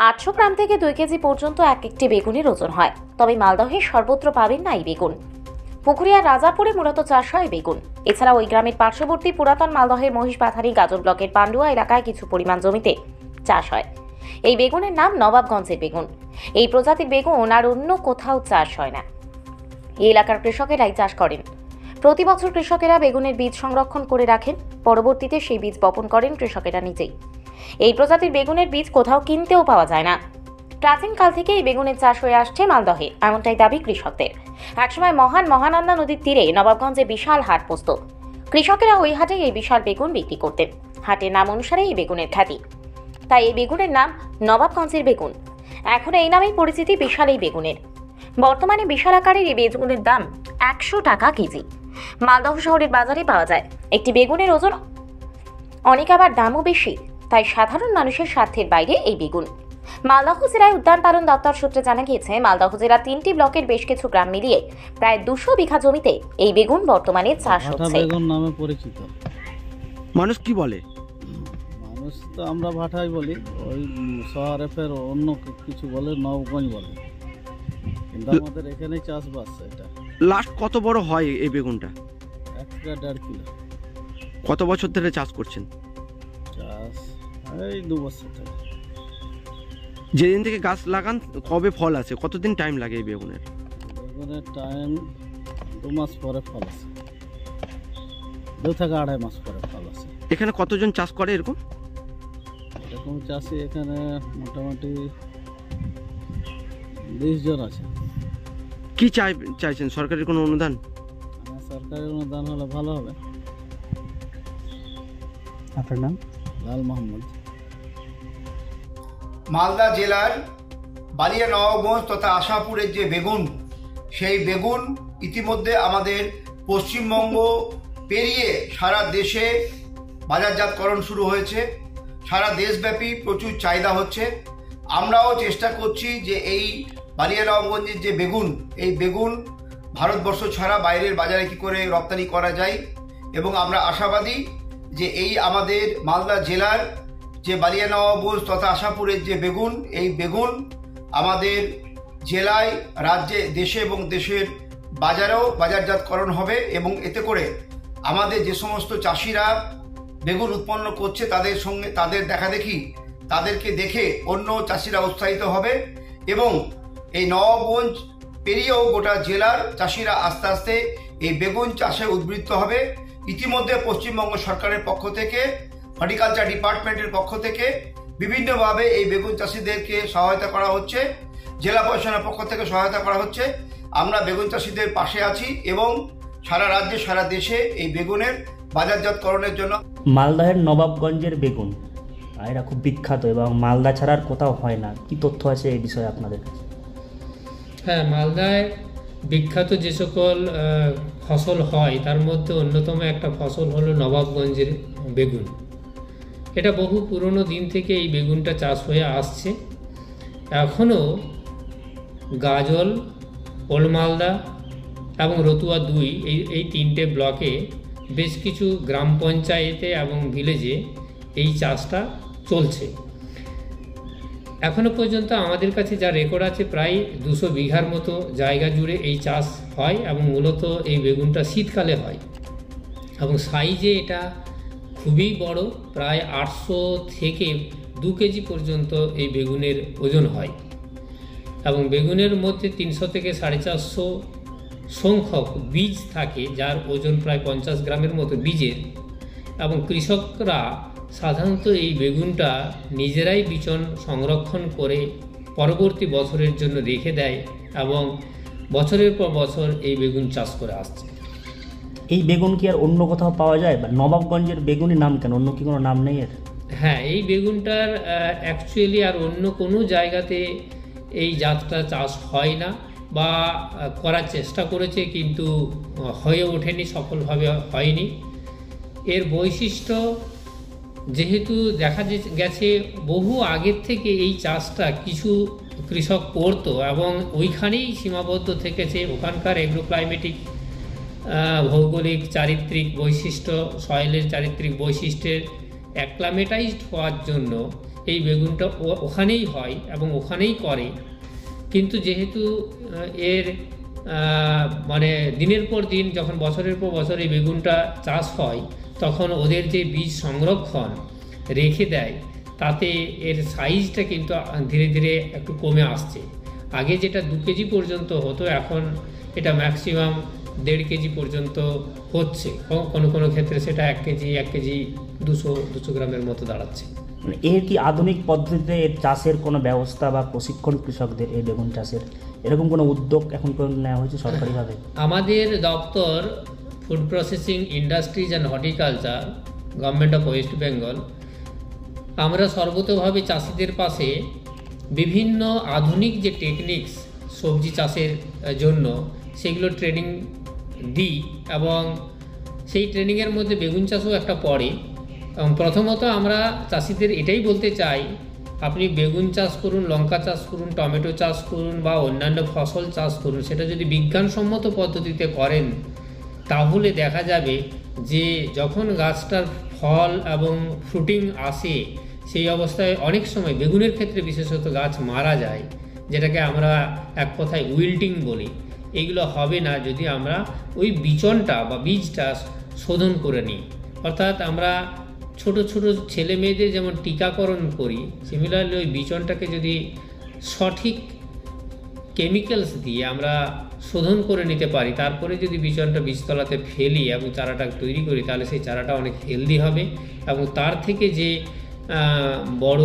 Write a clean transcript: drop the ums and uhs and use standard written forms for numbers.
800 গ্রাম থেকে 2 কেজি পর্যন্ত এক একটি বেগুনের ওজন হয়। তবে মালদহে সর্বত্র পাবেন না এই বেগুন। পুকুরিয়া রাজাপুরে মূলত চাষ হয় বেগুন। এছাড়া ওই গ্রামের পার্শ্ববর্তী পুরাতন মালদহের মহিষপাথারি গাজর ব্লকের পান্ডুয়া এলাকায় কিছু পরিমাণ জমিতে চাষ হয়। এই বেগুনের নাম নবাবগঞ্জের বেগুন। এই প্রজাতির বেগুন আর অন্য কোথাও চাষ হয় না। এই এলাকার কৃষকেরাই চাষ করেন। প্রতি বছর কৃষকেরা বেগুনের বীজ সংরক্ষণ করে রাখেন, পরবর্তীতে সেই বীজ বপন করেন কৃষকেরা নিজেই। এই প্রজাতির বেগুনের বীজ কোথাও কিনতেও পাওয়া যায় না। প্রাচীনকাল থেকে এই বেগুনের চাষ হয়ে আসছে মালদহে, এমনটাই দাবি কৃষকদের। একসময় মহানন্দা নদীর তীরে নবাবগঞ্জে বিশাল হাট বসত। কৃষকেরা ওই হাটে এই বিশাল বেগুন বিক্রি করতেন। হাটের নাম অনুসারে এই বেগুনের খ্যাতি, তাই এই বেগুনের নাম নবাবগঞ্জের বেগুন। এখন এই নামেই পরিচিতি বিশাল এই বেগুনের। বর্তমানে বিশাল আকারের এই বেগুনের দাম 100 টাকা কেজি। মালদহ শহরের বাজারে পাওয়া যায়। একটি বেগুনের ওজন অনেক, আবার দামও বেশি, তাই সাধারণ মানুষের স্বার্থের বাইরে এই বেগুন। মালদহ জেলায় উদ্যান পালন দপ্তর সূত্রে জানা গিয়েছে, মালদহ জেলার 3টি ব্লকের বেশ কিছু গ্রাম মিলিয়ে প্রায় 200 বিঘা জমিতে এই বেগুন বর্তমানে চাষ হচ্ছে। বেগুন নামে পরিচিত। মানুষ কি বলে? মানুষ তো আমরা ভাটাই বলি, ওই শহরে ফের অন্য কিছু বলে, নবগঞ্জ বলে, কিন্তু আমাদের এখানেই চাষবাস। এটা লাস্ট কত বড় হয় এই বেগুনটা? 1 থেকে 1.5 কিলো। কত বছর ধরে চাষ করছেন? চাষ এই 2 বছর থেকে। যেদিন থেকে গাছ লাগান কবে ফল আসে? কতদিন টাইম লাগে এই বেগুনের? বেগুনের টাইম 2 মাস পরে ফল আসে, 2 থেকে 2.5 মাস পরে ফল আসে। এখানে কতজন চাষ করে এরকম? এরকম চাষি এখানে মোটামুটি 20 জন আছে। কি চাইছেন? সরকারের কোনো অনুদান? সরকারি অনুদান হলে ভালো হবে। আপনার নাম? লাল মোহাম্মদ। মালদা জেলার বালিয়া নবাবগঞ্জ তথা আশাপুরের যে বেগুন, সেই বেগুন ইতিমধ্যে আমাদের পশ্চিমবঙ্গ পেরিয়ে সারা দেশে বাজারজাতকরণ শুরু হয়েছে। সারা দেশব্যাপী প্রচুর চাহিদা হচ্ছে। আমরাও চেষ্টা করছি যে এই বালিয়া নবাবগঞ্জের যে বেগুন, এই বেগুন ভারতবর্ষ ছাড়া বাইরের বাজারে কী করে রপ্তানি করা যায়, এবং আমরা আশাবাদী যে এই আমাদের মালদা জেলার যে বালিয়া নবাবগঞ্জ তথা আশাপুরের যে বেগুন, এই বেগুন আমাদের জেলায়, রাজ্যে, দেশে এবং দেশের বাজারেও বাজারজাতকরণ হবে, এবং এতে করে আমাদের যে সমস্ত চাষিরা বেগুন উৎপন্ন করছে তাদের দেখাদেখি, তাদেরকে দেখে অন্য চাষিরা উৎসাহিত হবে, এবং এই নবাবগঞ্জ পেরিয়েও গোটা জেলার চাষিরা আস্তে আস্তে এই বেগুন চাষে উদ্বৃত্ত হবে। ইতিমধ্যে পশ্চিমবঙ্গ সরকারের পক্ষ থেকে, হর্টিকালচার ডিপার্টমেন্টের পক্ষ থেকে বিভিন্নভাবে এই বেগুন চাষিদেরকে সহায়তা করা হচ্ছে। জেলা প্রশাসনের পক্ষ থেকে সহায়তা করা হচ্ছে। আমরা বেগুন চাষিদের পাশে আছি এবং সারা রাজ্যে, সারা দেশে এই বেগুনের বাজারজাতকরণের জন্য। মালদহের নবাবগঞ্জের বেগুন এরা খুব বিখ্যাত এবং মালদা ছাড়া আর কোথাও হয় না। কি তথ্য আছে এই বিষয়ে আপনাদের কাছে? হ্যাঁ, মালদায় বিখ্যাত যে সকল ফসল হয় তার মধ্যে অন্যতম একটা ফসল হলো নবাবগঞ্জের বেগুন। এটা বহু পুরনো দিন থেকে এই বেগুনটা চাষ হয়ে আসছে। এখনও গাজল, ওল্ড মালদা এবং রতুয়া 2 এই 3টে ব্লকে বেশ কিছু গ্রাম পঞ্চায়েতে এবং ভিলেজে এই চাষটা চলছে। এখনও পর্যন্ত আমাদের কাছে যা রেকর্ড আছে, প্রায় 200 বিঘার মতো জায়গা জুড়ে এই চাষ হয়, এবং মূলত এই বেগুনটা শীতকালে হয়, এবং সাইজে এটা খুবই বড়, প্রায় 800 থেকে 2 কেজি পর্যন্ত এই বেগুনের ওজন হয়, এবং বেগুনের মধ্যে 300 থেকে 450 সংখ্যক বীজ থাকে, যার ওজন প্রায় 50 গ্রামের মতো বীজের, এবং কৃষকরা সাধারণত এই বেগুনটা নিজেরাই বিচন সংরক্ষণ করে পরবর্তী বছরের জন্য রেখে দেয়, এবং বছরের পর বছর এই বেগুন চাষ করে আসছে। এই বেগুন কি আর অন্য কোথাও পাওয়া যায়, বা নবাবগঞ্জের বেগুনের নাম কেন, অন্য কি কোনো নাম নেই এর? হ্যাঁ, এই বেগুনটার অ্যাকচুয়ালি আর অন্য কোনো জায়গাতে এই জাতটা চাষ হয় না, বা করার চেষ্টা করেছে কিন্তু হয়ে ওঠেনি, সফলভাবে হয়নি। এর বৈশিষ্ট্য যেহেতু দেখা গেছে বহু আগের থেকে এই চাষটা কিছু কৃষক করতো, এবং ওইখানেই সীমাবদ্ধ থেকেছে। ওখানকার এগ্রোক্লাইমেটিক ভৌগোলিক চারিত্রিক বৈশিষ্ট্য, সয়েলের চারিত্রিক বৈশিষ্ট্যের অ্যাক্লামেটাইজড হওয়ার জন্য এই বেগুনটা ওখানেই হয় এবং ওখানেই করে। কিন্তু যেহেতু এর মানে দিনের পর দিন যখন বছরের পর বছর এই বেগুনটা চাষ হয়, তখন ওদের যে বীজ সংরক্ষণ রেখে দেয়, তাতে এর সাইজটা কিন্তু ধীরে ধীরে একটু কমে আসছে। আগে যেটা 2 কেজি পর্যন্ত হতো, এখন এটা ম্যাক্সিমাম 1.5 কেজি পর্যন্ত হচ্ছে। কোনো কোনো ক্ষেত্রে সেটা 1 কেজি 200 গ্রামের মতো দাঁড়াচ্ছে। মানে এর কি আধুনিক পদ্ধতিতে এর চাষের কোনো ব্যবস্থা বা প্রশিক্ষণ কৃষকদের এই বেগুন চাষের এরকম কোনো উদ্যোগ এখন পর্যন্ত নেওয়া হয়েছে সরকারিভাবে? আমাদের দপ্তর food processing industries and horticulture, government of West Bengal, আমরা সর্বতোভাবে চাষিদের পাশে বিভিন্ন আধুনিক যে টেকনিক্স সবজি চাষের জন্য সেগুলো ট্রেনিং দিই, এবং সেই ট্রেনিংয়ের মধ্যে বেগুন চাষও একটা পড়ে। এবং প্রথমত আমরা চাষিদের এটাই বলতে চাই, আপনি বেগুন চাষ করুন, লঙ্কা চাষ করুন, টমেটো চাষ করুন বা অন্যান্য ফসল চাষ করুন, সেটা যদি বিজ্ঞানসম্মত পদ্ধতিতে করেন তাহলে দেখা যাবে যে যখন গাছটার ফল এবং ফ্রুটিং আসে, সেই অবস্থায় অনেক সময় বেগুনের ক্ষেত্রে বিশেষত গাছ মারা যায়, যেটাকে আমরা এক কথায় উইল্টিং বলি। এইগুলো হবে না যদি আমরা ওই বিচনটা বা বীজটা শোধন করে নিই। অর্থাৎ আমরা ছোট ছোট ছেলে মেয়েদের যেমন টিকাকরণ করি, সিমিলারলি ওই বিচনটাকে যদি সঠিক কেমিক্যালস দিয়ে আমরা শোধন করে নিতে পারি, তারপরে যদি বিচনটা বীজতলাতে ফেলি এবং চারাটা তৈরি করি, তাহলে সেই চারাটা অনেক হেলদি হবে এবং তার থেকে যে বড়